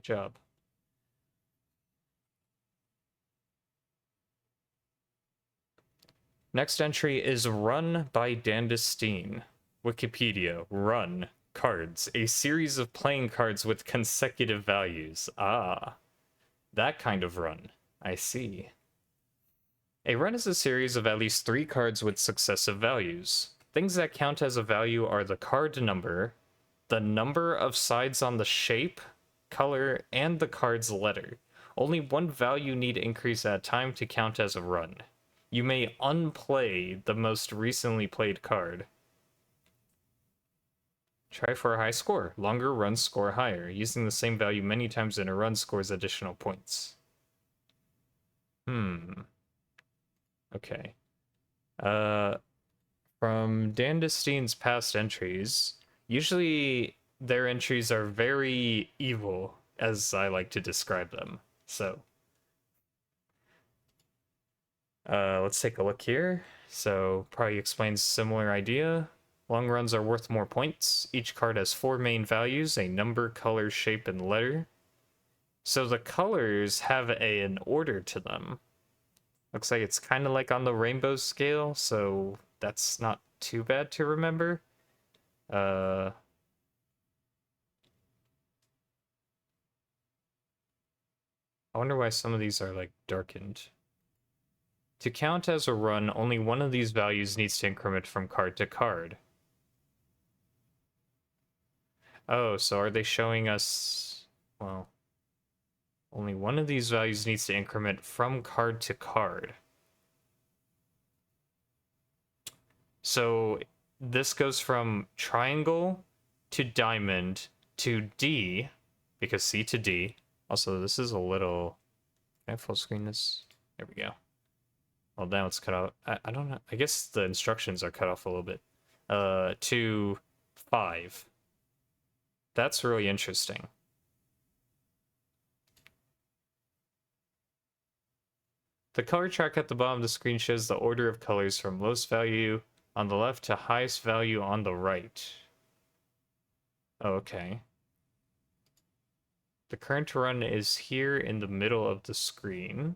job. Next entry is Run by Dandistine. Wikipedia, Run, cards, a series of playing cards with consecutive values. Ah, that kind of run. I see. A run is a series of at least 3 cards with successive values. Things that count as a value are the card number, the number of sides on the shape, color, and the card's letter. Only one value need increase at a time to count as a run. You may unplay the most recently played card. Try for a high score. Longer runs score higher. Using the same value many times in a run scores additional points. Okay. From Dandistine's past entries, usually their entries are very evil, as I like to describe them. So, let's take a look here. So, probably explains similar idea. Long runs are worth more points. Each card has 4 main values, a number, color, shape, and letter. So the colors have an order to them. Looks like it's kind of like on the rainbow scale, so that's not too bad to remember. I wonder why some of these are like darkened. To count as a run, only one of these values needs to increment from card to card. Oh, so are they showing us... Well, only one of these values needs to increment from card to card. So this goes from triangle to diamond to D, because C to D. Also, this is a little... Can I full screen this? There we go. Well, now it's cut out. I don't know. I guess the instructions are cut off a little bit. To 5. That's really interesting. The color track at the bottom of the screen shows the order of colors from lowest value on the left to highest value on the right. Oh, okay. The current run is here in the middle of the screen.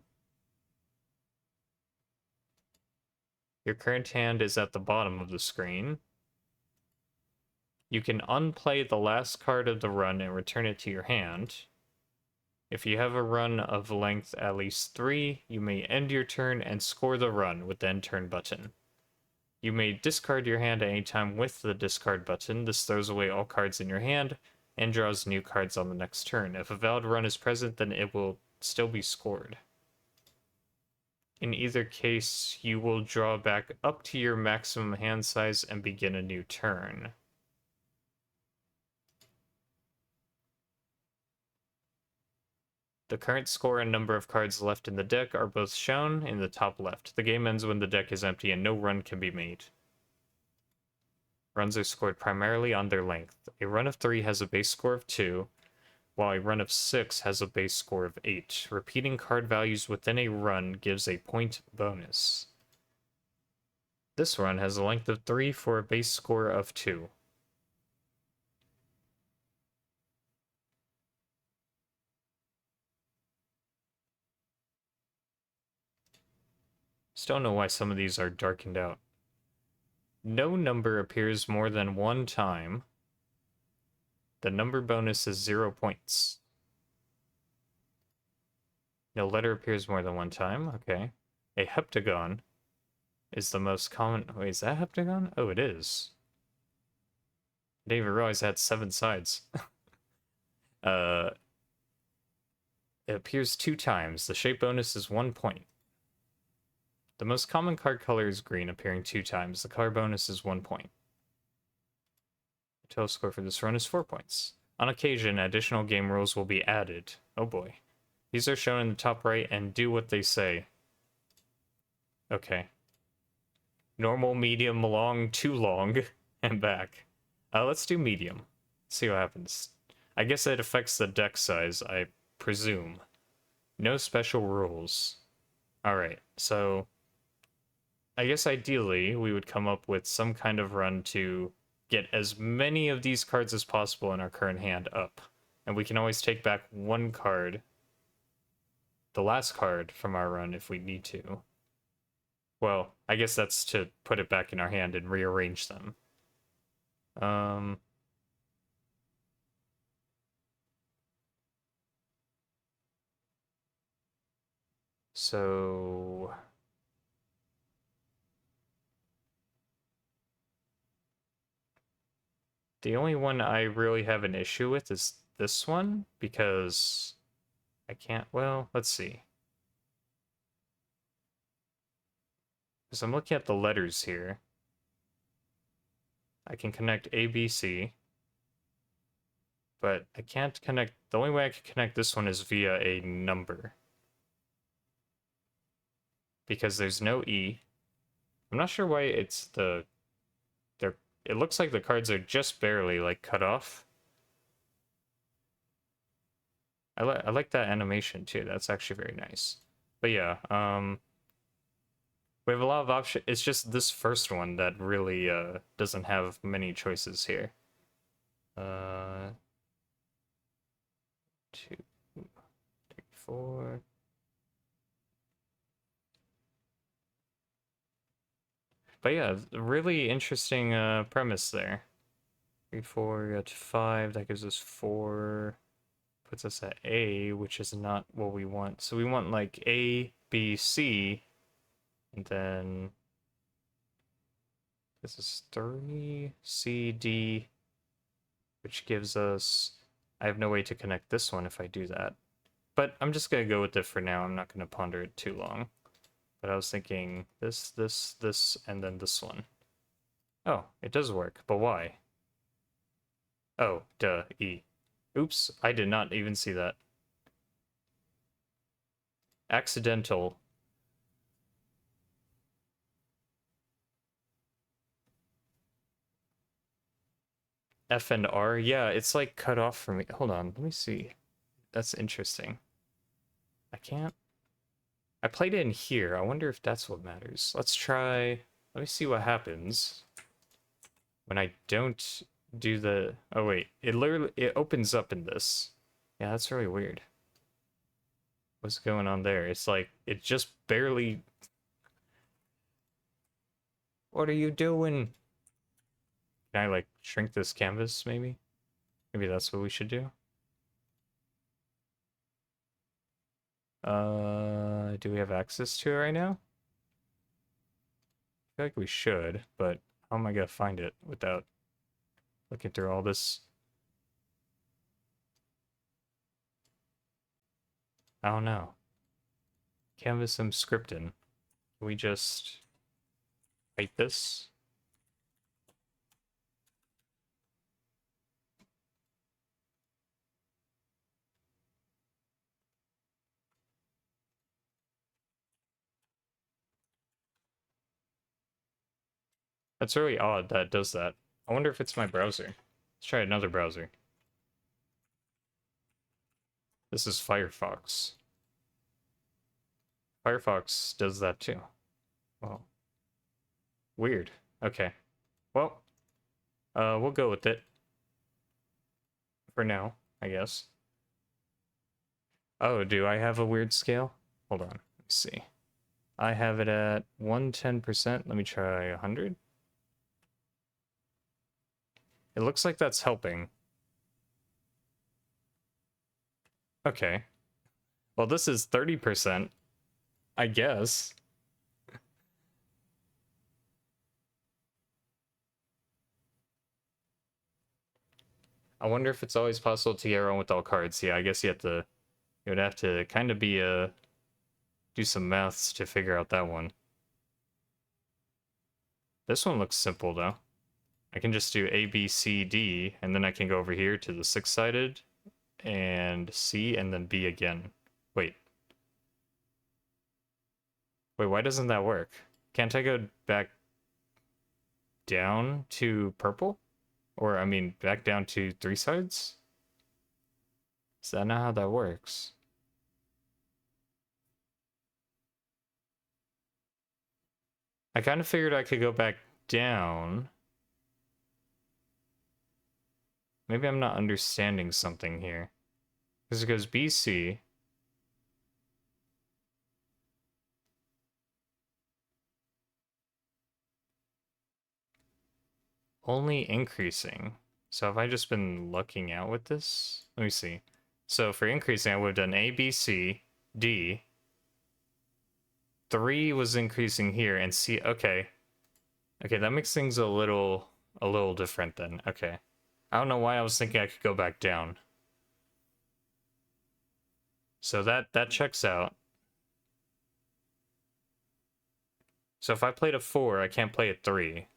Your current hand is at the bottom of the screen. You can unplay the last card of the run and return it to your hand. If you have a run of length at least 3, you may end your turn and score the run with the end turn button. You may discard your hand at any time with the discard button. This throws away all cards in your hand and draws new cards on the next turn. If a valid run is present, then it will still be scored. In either case, you will draw back up to your maximum hand size and begin a new turn. The current score and number of cards left in the deck are both shown in the top left. The game ends when the deck is empty and no run can be made. Runs are scored primarily on their length. A run of 3 has a base score of 2, while a run of 6 has a base score of 8. Repeating card values within a run gives a point bonus. This run has a length of 3 for a base score of 2. Just don't know why some of these are darkened out. No number appears more than 1 time. The number bonus is 0 points. No letter appears more than 1 time. Okay. A heptagon is the most common... Wait, is that heptagon? Oh, it is. I didn't even realize it had 7 sides. It appears 2 times. The shape bonus is 1 point. The most common card color is green, appearing 2 times. The color bonus is 1 point. The total score for this run is 4 points. On occasion, additional game rules will be added. Oh boy. These are shown in the top right and do what they say. Okay. Normal, medium, long, too long, and back. Let's do medium. See what happens. I guess it affects the deck size, I presume. No special rules. Alright, so... I guess ideally, we would come up with some kind of run to get as many of these cards as possible in our current hand up. And we can always take back one card, the last card from our run if we need to. Well, I guess that's to put it back in our hand and rearrange them. So the only one I really have an issue with is this one, because I can't, well, let's see. Because I'm looking at the letters here. I can connect A, B, C, but I can't connect, the only way I can connect this one is via a number. Because there's no E. I'm not sure why it's it looks like the cards are just barely, like, cut off. I like that animation, too. That's actually very nice. But yeah, we have a lot of options. It's just this first one that really doesn't have many choices here. 2, 3, 4. But yeah, really interesting premise there. 3, 4, we got 5. That gives us 4. Puts us at A, which is not what we want. So we want like A, B, C, and then this is 3, C, D, which gives us, I have no way to connect this one if I do that. But I'm just going to go with it for now. I'm not going to ponder it too long. But I was thinking this, this, and then this one. Oh, it does work, but why? Oh, duh, E. Oops, I did not even see that. Accidental. F and R? Yeah, it's like cut off for me. Hold on, let me see. That's interesting. I can't. I played it in here. I wonder if that's what matters. Let's try. Let me see what happens when I don't do the. Oh wait, it opens up in this. Yeah, that's really weird. What's going on there? It's like it just barely. What are you doing? Can I like shrink this canvas maybe? Maybe that's what we should do. Do we have access to it right now? I feel like we should, but how am I gonna find it without looking through all this? I don't know. Canvas I'm scripting. Can we just write this? That's really odd that it does that. I wonder if it's my browser. Let's try another browser. This is Firefox. Firefox does that too. Well, weird. Okay. Well, we'll go with it. For now, I guess. Oh, do I have a weird scale? Hold on, let me see. I have it at 110%. Let me try 100. It looks like that's helping. Okay. Well, this is 30%, I guess. I wonder if it's always possible to get around with all cards. Yeah, I guess you would have to kind of be do some maths to figure out that one. This one looks simple though. I can just do A, B, C, D, and then I can go over here to the 6-sided and C and then B again. Wait. Wait, why doesn't that work? Can't I go back down to purple? Or, I mean, back down to 3 sides? Is that not how that works? I kind of figured I could go back down. Maybe I'm not understanding something here. Because it goes BC. Only increasing. So have I just been lucking out with this? Let me see. So for increasing, I would have done A, B, C, D. 3 was increasing here, and C. Okay. Okay, that makes things a little different then. Okay. I don't know why I was thinking I could go back down. So that checks out. So if I played a 4, I can't play a 3.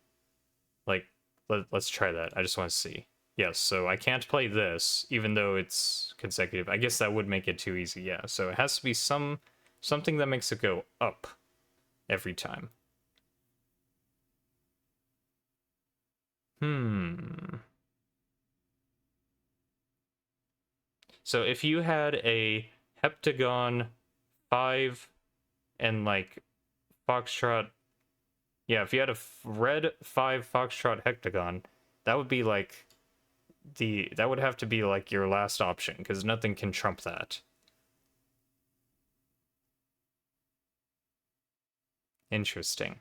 Like, let's try that. I just want to see. Yes, so I can't play this, even though it's consecutive. I guess that would make it too easy, yeah. So it has to be something that makes it go up every time. So if you had a heptagon 5 and like foxtrot, yeah, if you had a red 5 foxtrot heptagon, that would be like that would have to be like your last option because nothing can trump that. Interesting.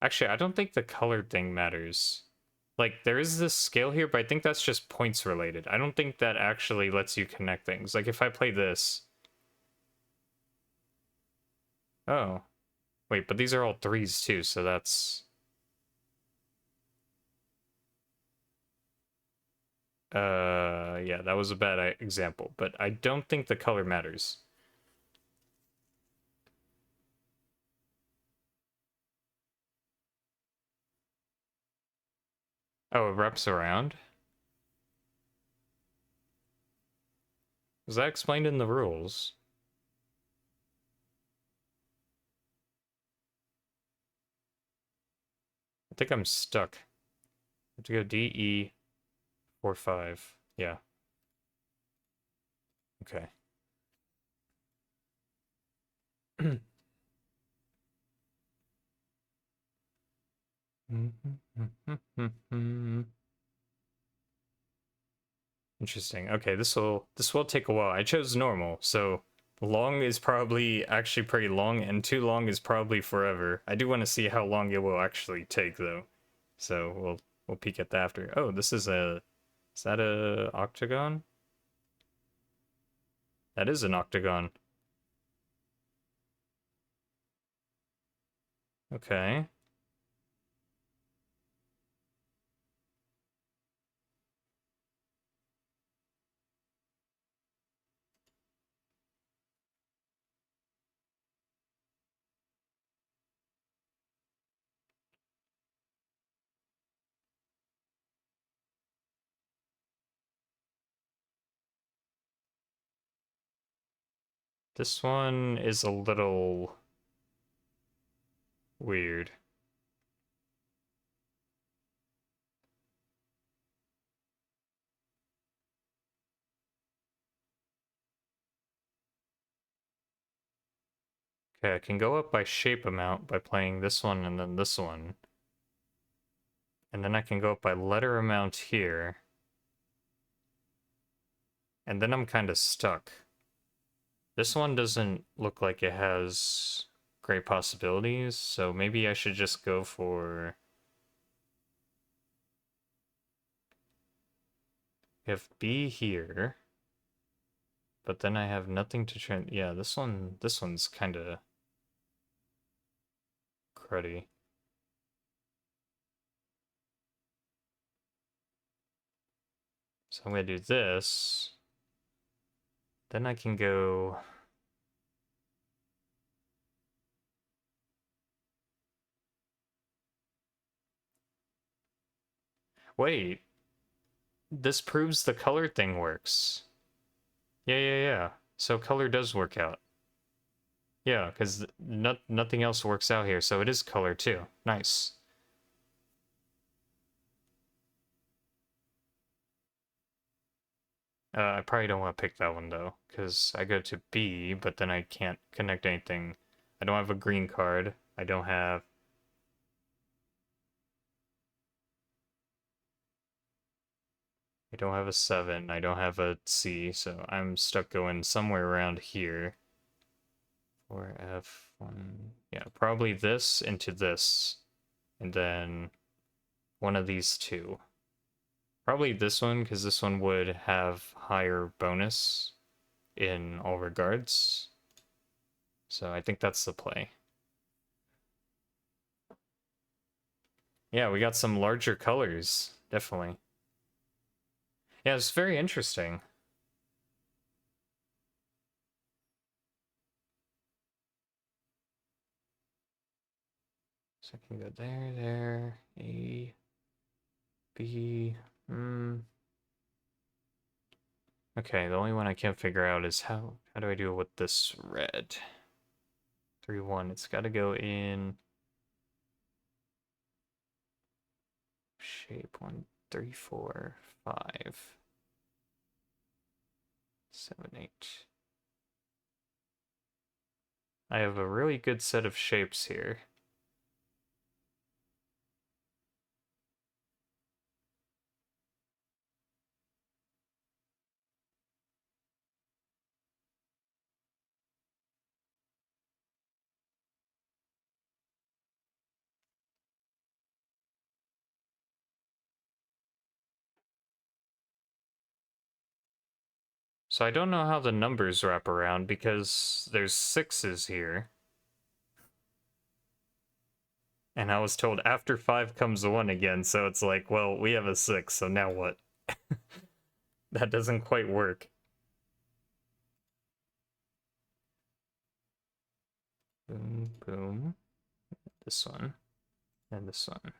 Actually, I don't think the color thing matters. Like, there is this scale here, but I think that's just points related. I don't think that actually lets you connect things. Like, if I play this... Oh. Wait, but these are all 3s too, so that's... Yeah, that was a bad example, but I don't think the color matters. Oh, it wraps around? Was that explained in the rules? I think I'm stuck. I have to go DE 45. Yeah. Okay. Interesting. Okay, this will take a while. I chose normal, so long is probably actually pretty long, and too long is probably forever. I do want to see how long it will actually take though. So we'll peek at that after. Oh, this is that a octagon? That is an octagon. Okay. This one is a little weird. Okay, I can go up by shape amount by playing this one and then this one. And then I can go up by letter amount here. And then I'm kind of stuck. This one doesn't look like it has great possibilities, so maybe I should just go for... I have B here, but then I have nothing to try... Yeah, this one's kind of cruddy. So I'm gonna do this. Then I can go... Wait, this proves the color thing works. Yeah. So color does work out. Yeah, because nothing else works out here, so it is color too. Nice. I probably don't want to pick that one though, because I go to B, but then I can't connect anything. I don't have a green card. I don't have... I don't have a 7. I don't have a C, so I'm stuck going somewhere around here. 4F1. Yeah, probably this into this. And then one of these two. Probably this one, because this one would have higher bonus in all regards. So I think that's the play. Yeah, we got some larger colors, definitely. Yeah, it's very interesting. So I can go there, there, A, B, Okay, the only one I can't figure out is how do I do it with this red? 3, 1, it's gotta go in shape 1, 3, 4, 5, 7, 8. I have a really good set of shapes here. So I don't know how the numbers wrap around because there's 6s here. And I was told after 5 comes 1 again, so it's like, well, we have a 6, so now what? That doesn't quite work. Boom, boom. This one. And this one.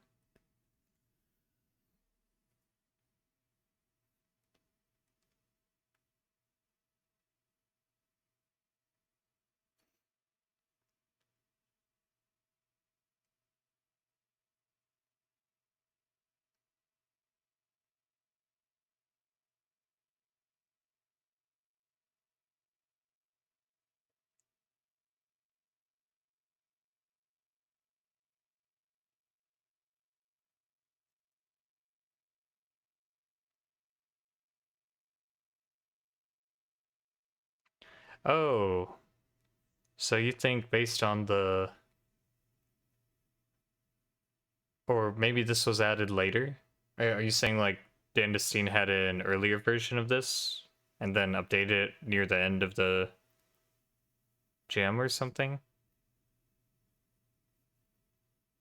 Oh, so you think based on the... Or maybe this was added later? Are you saying like Dandistine had an earlier version of this and then updated it near the end of the jam or something?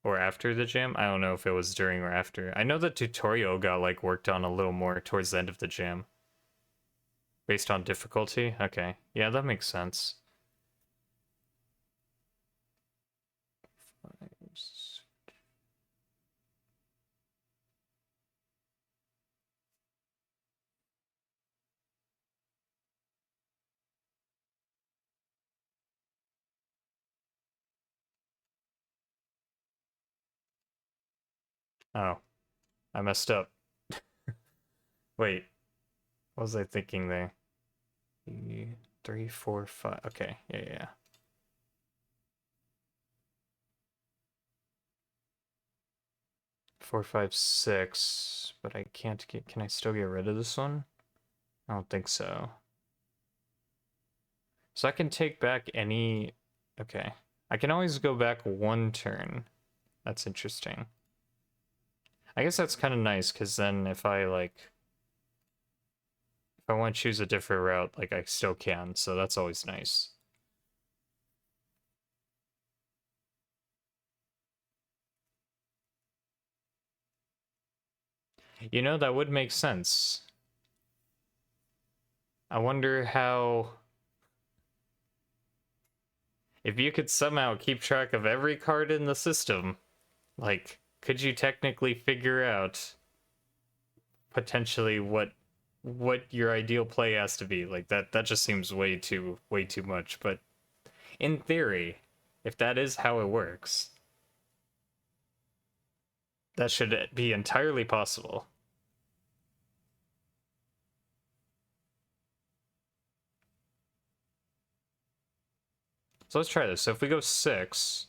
Or after the jam? I don't know if it was during or after. I know the tutorial got like worked on a little more towards the end of the jam. Based on difficulty? Okay. Yeah, that makes sense. Oh, I messed up. Wait, what was I thinking there? 3, 4, 5. Okay, yeah. 4, 5, 6. But I can't get. Can I still get rid of this one? I don't think so. So I can take back any. Okay. I can always go back 1 turn. That's interesting. I guess that's kind of nice because then if I like. If I want to choose a different route, like I still can. So that's always nice. You know, that would make sense. I wonder how... If you could somehow keep track of every card in the system, like, could you technically figure out potentially what your ideal play has to be? Like that just seems way too much, but in theory, if that is how it works, that should be entirely possible. So let's try this. So if we go 6,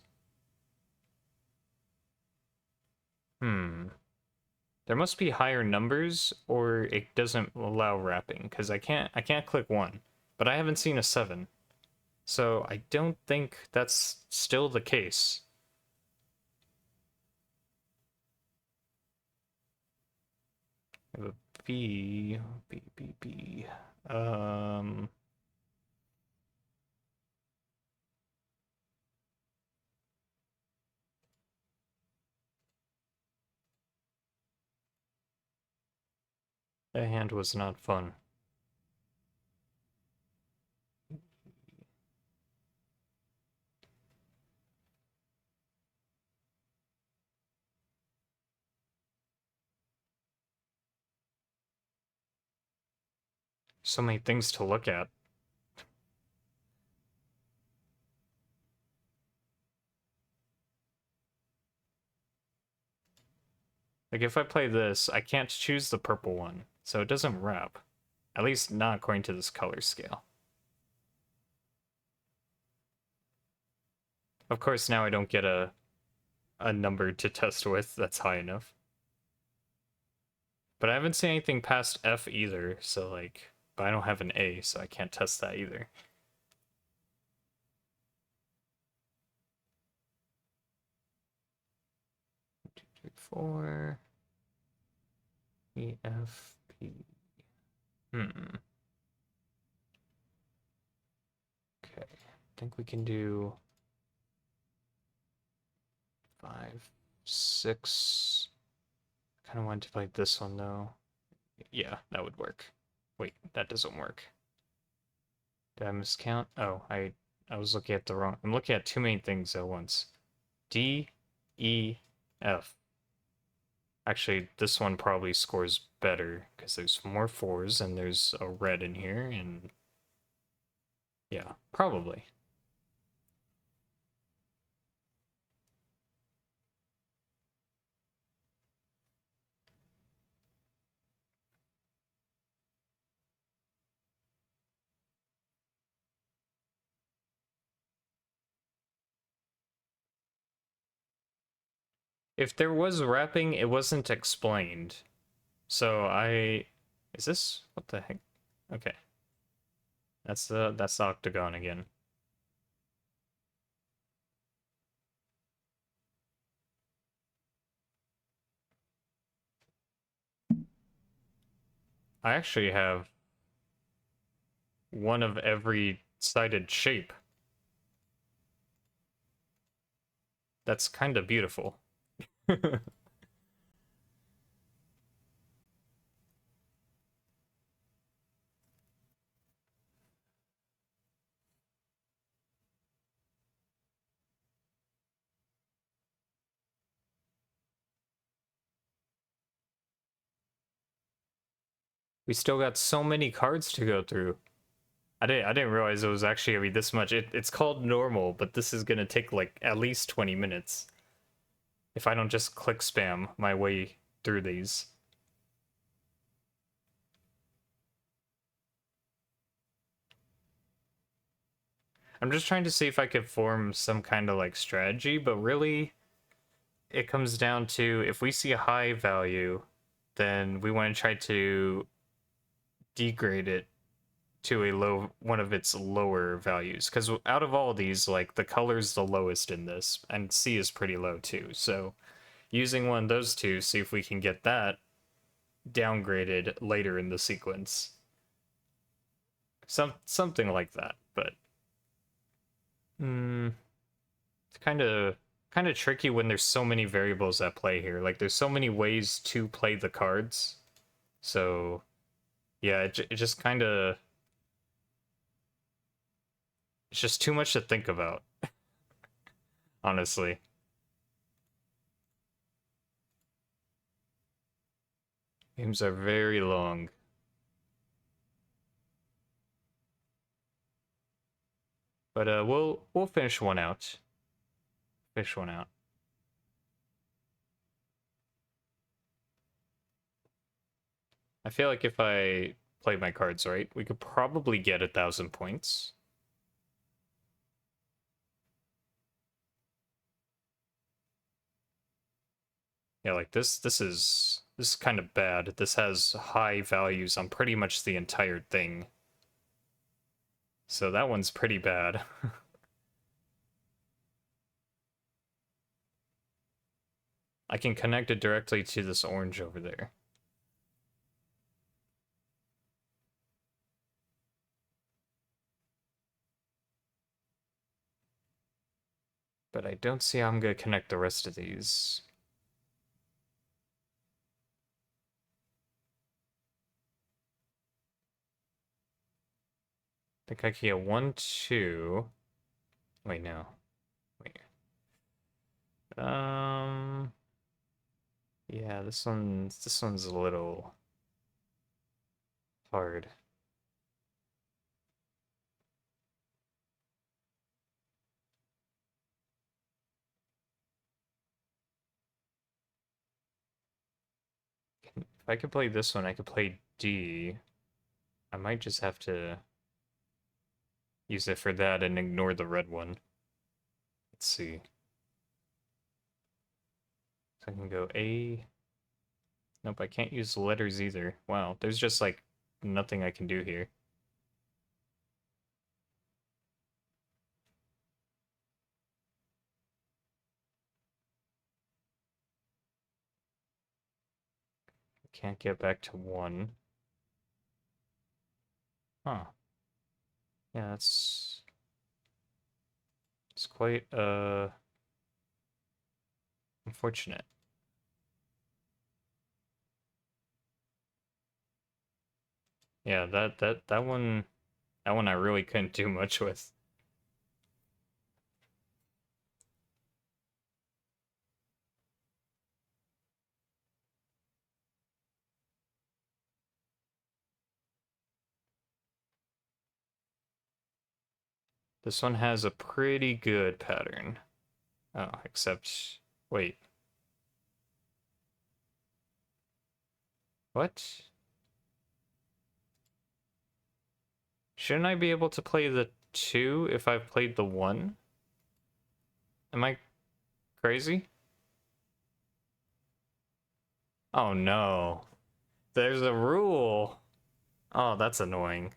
don't There must be higher numbers, or it doesn't allow wrapping, because I can't click 1. But I haven't seen a 7. So I don't think that's still the case. I have a B, B, B, B. That hand was not fun. So many things to look at. Like, if I play this, I can't choose the purple one, so it doesn't wrap. At least not according to this color scale. Of course, now I don't get a number to test with that's high enough. But I haven't seen anything past F either, so like, but I don't have an A, so I can't test that either. Two, three, four. E, F, P. Okay. I think we can do 5, 6. I kind of wanted to play this one though. Yeah, that would work. Wait, that doesn't work. Did I miscount? Oh, I was looking at the wrong. I'm looking at too many things at once. D, E, F. Actually, this one probably scores better because there's more 4s and there's a red in here, and yeah, probably. If there was wrapping, it wasn't explained. So is this, what the heck? Okay. That's the octagon again. I actually have one of every sided shape. That's kind of beautiful. We still got so many cards to go through. I didn't realize it was actually gonna be this much. It's called normal, but this is gonna take like at least 20 minutes. If I don't just click spam my way through these. I'm just trying to see if I could form some kind of like strategy, but really it comes down to if we see a high value, then we want to try to degrade it to a low one of its lower values, because out of all these, like, the color's the lowest in this, and C is pretty low too. So using one of those two, see if we can get that downgraded later in the sequence. Something like that. But it's kind of tricky when there's so many variables at play here. Like, there's so many ways to play the cards. So yeah, it just kind of, it's just too much to think about. Honestly. Games are very long. But we'll finish one out. Finish one out. I feel like if I played my cards right, we could probably get 1,000 points. Yeah, like this is This is kind of bad. This has high values on pretty much the entire thing. So that one's pretty bad. I can connect it directly to this orange over there. But I don't see how I'm going to connect the rest of these. I think I can get 1, 2. Wait, no. Wait. Yeah, this one's a little hard. If I could play this one, I could play D. I might just have to use it for that and ignore the red one. Let's see. So I can go A. Nope, I can't use the letters either. Wow, there's just like nothing I can do here. I can't get back to 1. Huh. Yeah, that's... It's quite, unfortunate. Yeah, that one I really couldn't do much with. This one has a pretty good pattern. Oh, except wait. What? Shouldn't I be able to play the 2 if I've played the 1? Am I crazy? Oh no. There's a rule. Oh, that's annoying.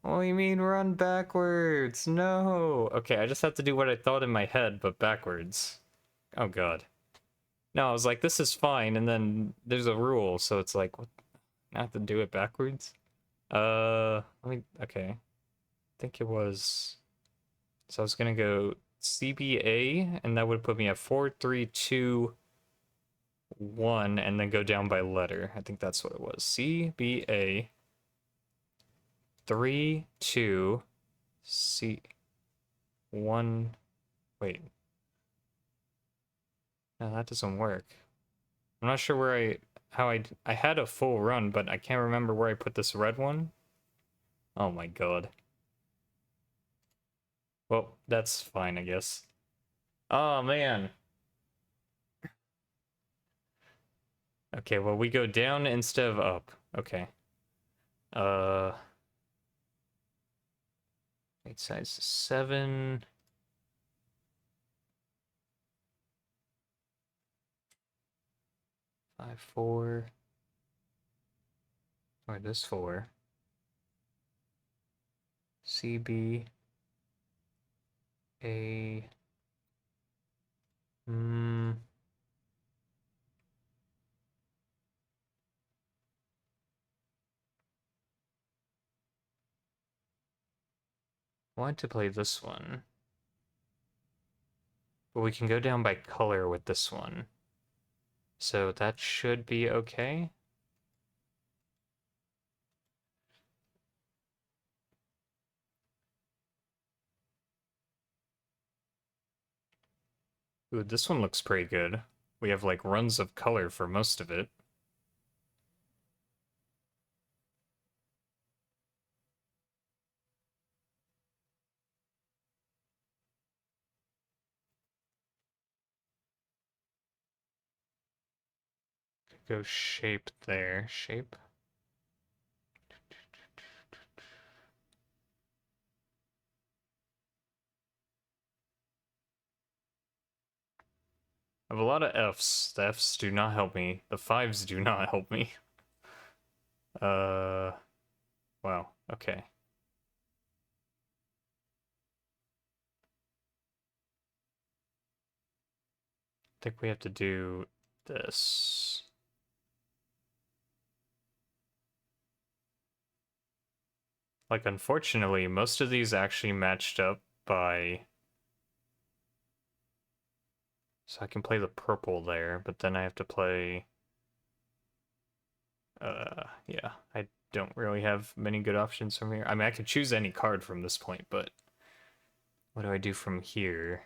What do you mean run backwards? No. Okay, I just have to do what I thought in my head, but backwards. Oh god. No, I was like, this is fine, and then there's a rule, so it's like, what? I have to do it backwards? Okay. I think it was... So I was gonna go CBA, and that would put me at 4, 3, 2, 1, and then go down by letter. I think that's what it was. CBA, 3, 2, C, 1. Wait. No, that doesn't work. I'm not sure where I had a full run, but I can't remember where I put this red one. Oh my god. Well, that's fine, I guess. Oh man. Okay, well we go down instead of up. Okay. Uh Eight size 7. 5, 4. Or this 4. CB A. I want to play this one. But we can go down by color with this one. So that should be okay. Ooh, this one looks pretty good. We have like runs of color for most of it. Go shape there. Shape. have a lot of Fs. The Fs do not help me. The 5s do not help me. Wow, okay. I think we have to do this. Like, unfortunately, most of these actually matched up by... So I can play the purple there, but then I have to play... yeah, I don't really have many good options from here. I mean, I could choose any card from this point, but... What do I do from here?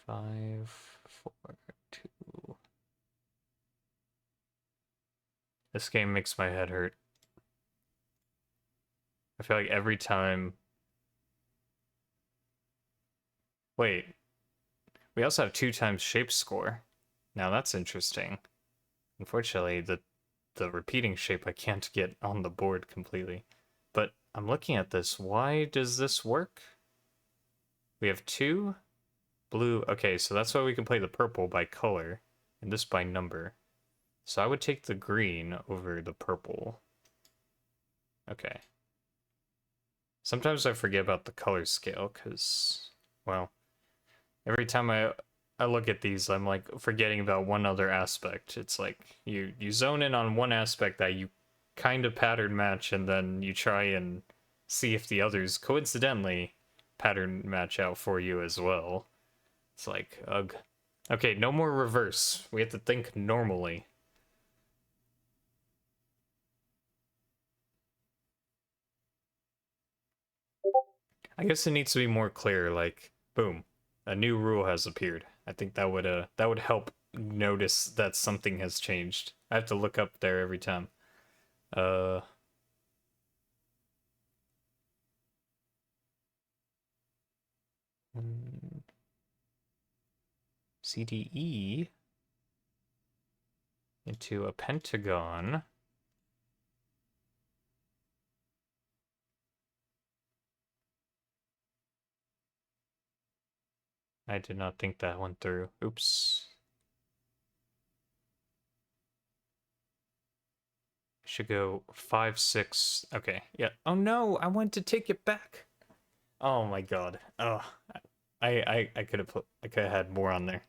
5, 4, 2... This game makes my head hurt. I feel like every time... Wait. We also have 2 times shape score. Now that's interesting. Unfortunately, the repeating shape I can't get on the board completely. But I'm looking at this. Why does this work? We have 2 blue. Okay, so that's why we can play the purple by color and this by number. So I would take the green over the purple. Okay. Sometimes I forget about the color scale because, well, every time I look at these, I'm like forgetting about one other aspect. It's like you zone in on one aspect that you kind of pattern match, and then you try and see if the others coincidentally pattern match out for you as well. It's like, ugh. Okay, no more reverse. We have to think normally. I guess it needs to be more clear, like, boom, a new rule has appeared. I think that would help notice that something has changed. I have to look up there every time. Uh CDE into a pentagon. I did not think that went through. Oops. Should go 5, 6. Okay, yeah. Oh no, I want to take it back. Oh my god. Oh, I could have had more on there.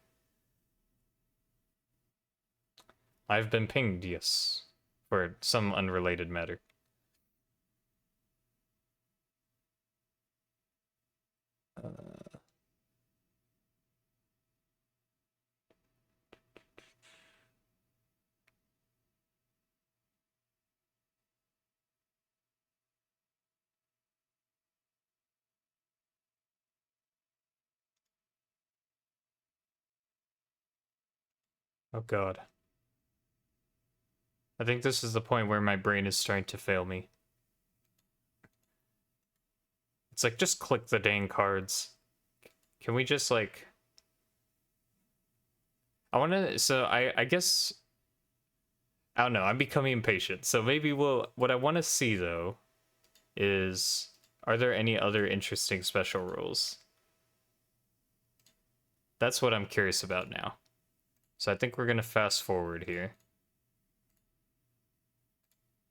I've been pinged, yes, for some unrelated matter. Oh god. I think this is the point where my brain is starting to fail me. It's like, just click the dang cards. Can we just, like... I guess... I don't know, I'm becoming impatient. So maybe what I want to see, though, is... Are there any other interesting special rules? That's what I'm curious about now. So I think we're going to fast forward here.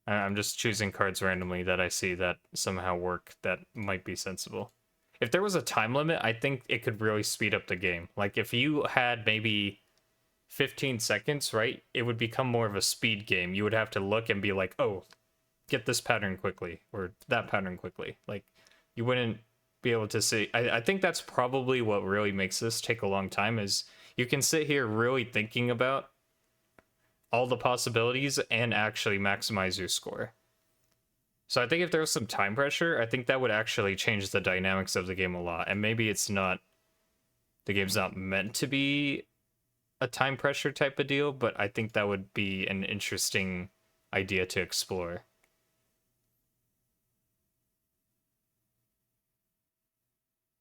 I'm just choosing cards randomly that I see that somehow work that might be sensible. If there was a time limit, I think it could really speed up the game. Like, if you had maybe 15 seconds, right, it would become more of a speed game. You would have to look and be like, oh, get this pattern quickly, or that pattern quickly. Like, you wouldn't be able to see. I think that's probably what really makes this take a long time, is you can sit here really thinking about all the possibilities and actually maximize your score. So I think if there was some time pressure, I think that would actually change the dynamics of the game a lot. And maybe it's not... The game's not meant to be a time pressure type of deal, but I think that would be an interesting idea to explore.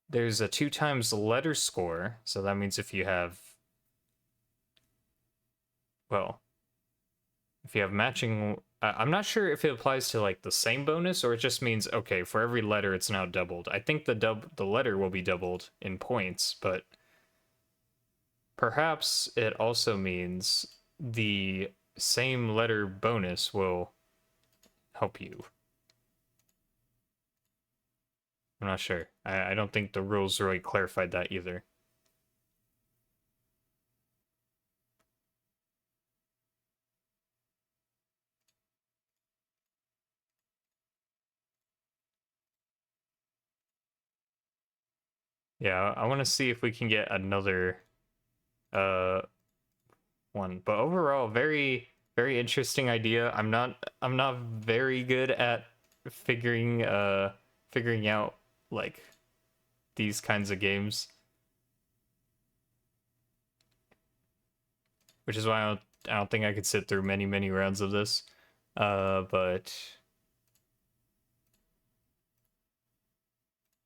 There's a 2 times letter score, so that means if you have... Well, if you have matching... I'm not sure if it applies to, like, the same bonus, or it just means, okay, for every letter it's now doubled. I think the letter will be doubled in points, but Perhaps it also means the same letter bonus will help you. I'm not sure. I don't think the rules really clarified that either. Yeah, I want to see if we can get another uh one. But overall, very interesting idea. I'm not very good at figuring out like these kinds of games, which is why I don't think I could sit through many rounds of this. But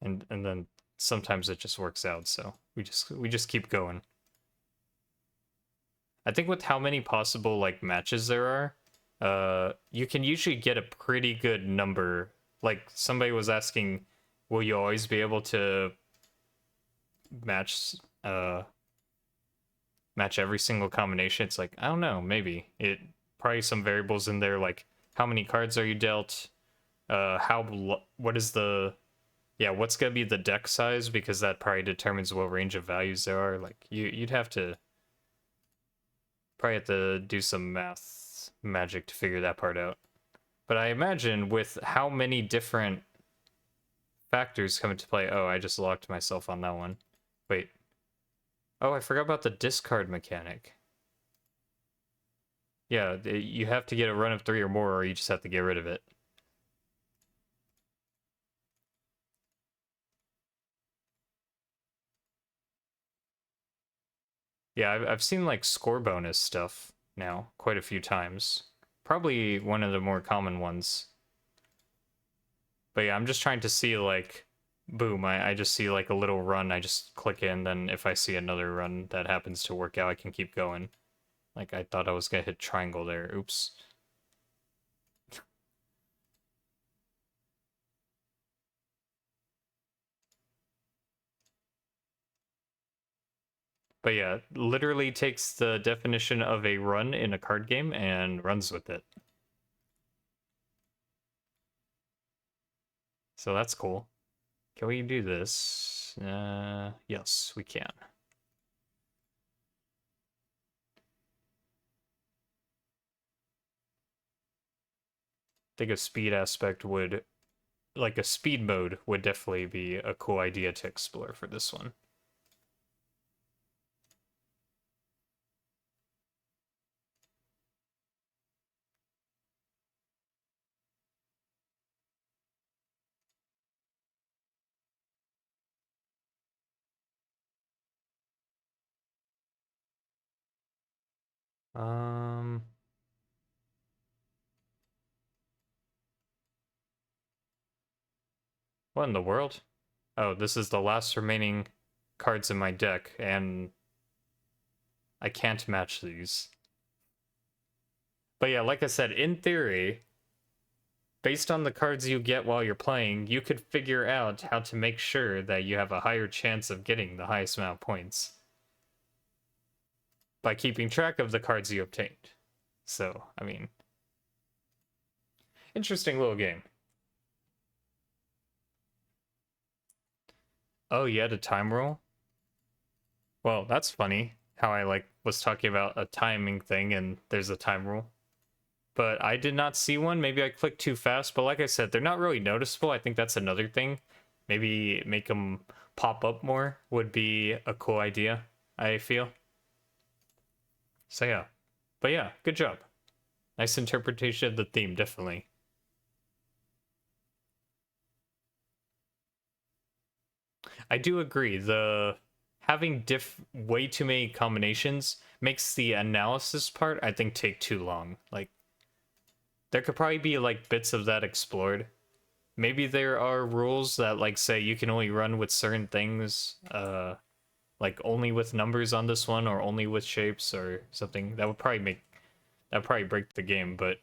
and then sometimes it just works out, so we just keep going. I think with how many possible like matches there are, you can usually get a pretty good number. Like somebody was asking, will you always be able to match match every single combination? It's like, I don't know, maybe. It probably some variables in there like how many cards are you dealt? What is the what's gonna be the deck size, because that probably determines what range of values there are. Like you'd have to probably have to do some math magic to figure that part out. But I imagine with how many different factors come into play. Oh, I just locked myself on that one. Wait. Oh, I forgot about the discard mechanic. Yeah, you have to get a run of 3 or more, or you just have to get rid of it. Yeah, I've seen like score bonus stuff now quite a few times. Probably one of the more common ones. But yeah, I'm just trying to see like, boom, I just see like a little run, I just click in, then if I see another run that happens to work out, I can keep going. Like I thought I was gonna hit triangle there, oops. But yeah, literally takes the definition of a run in a card game and runs with it. So that's cool. Can we do this? Yes, we can. I think a speed aspect would, like a speed mode would definitely be a cool idea to explore for this one. Um, what in the world? Oh, this is the last remaining cards in my deck, and I can't match these. But yeah, like I said, in theory, based on the cards you get while you're playing, you could figure out how to make sure that you have a higher chance of getting the highest amount of points by keeping track of the cards you obtained. So, I mean, interesting little game. Oh, you had a time rule? Well, that's funny how I like was talking about a timing thing and there's a time rule. But I did not see one. Maybe I clicked too fast, but like I said, they're not really noticeable. I think that's another thing. Maybe make them pop up more would be a cool idea, I feel. So yeah. But yeah, good job. Nice interpretation of the theme, definitely. I do agree. The having way too many combinations makes the analysis part, I think, take too long. Like there could probably be like bits of that explored. Maybe there are rules that like say you can only run with certain things, like only with numbers on this one or only with shapes or something. That would probably break the game, but